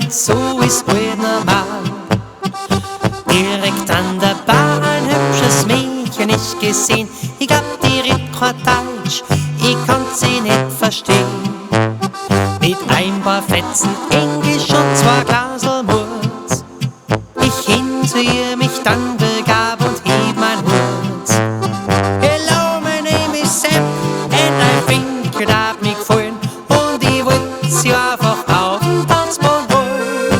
so ist gut normal. Direkt an der Bar ein hübsches Mädchen ich gesehen. Ich glaub, die redt kein Deutsch, ich konnt sie nicht verstehen. Mit ein paar Fetzen Englisch und 2 Glasel Murz, ich hin zu ihr mich dann begab und hieb mein Hut. Hello, my name is Sam, and I think you'd have mich gefallen. Und ich wollt sie einfach auf den Tanzboden holen.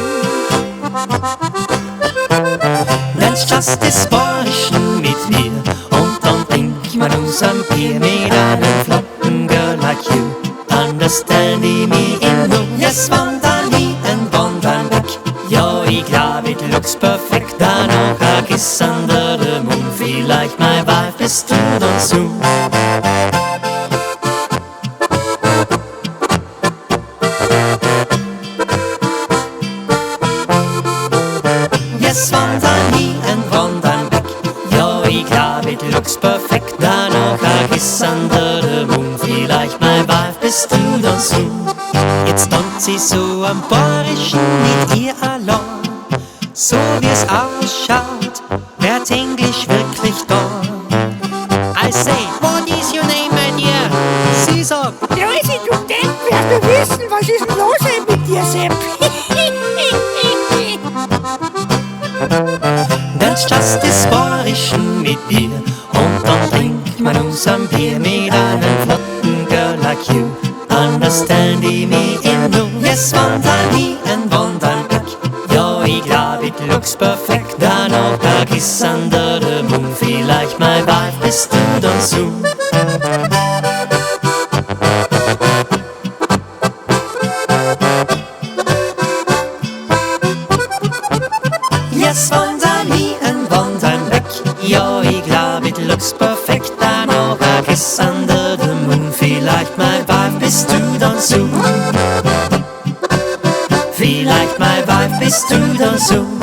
Dann schaust des Borschen mit mir und dann trink man uns am Bier mit einem flotten Girl like you. Understanding me in no. Yes, wandern wie ein Wandernweg. Ja, ich glaub, it looks perfect. Da noch a kiss under the moon. Vielleicht my wife bist du dann so. Yes, wandern wie ein Wandernweg. Ja, ich glaub, it looks perfect. Da noch a kiss under the moon. Vielleicht my wife bist du dann so. Jetzt tanzt sie so am Borischen mit ihr allein. So wie es ausschaut, wird Englisch wirklich da. I say, what is your name, my dear? Sie sagt, Grüezi, du Depp, wirst du wissen, was ist denn los mit dir, Sepp? dann schaust des Borischen mit ihr und dann trinkt man uns am Bier mit einem flotten Girl like you. Understanding me in no. Yes, wandern wie ein Wandernweg. Ja, ich glaub, it looks perfect. Da noch a kiss under the moon. Vielleicht my wife bist du dann so. Yes, wandern wie ein Wandernweg. Ja, ich glaub, it looks perfect. Da noch a kiss under the moon. Vielleicht my wife bist du dann so. Vielleicht my wife bist du dann so.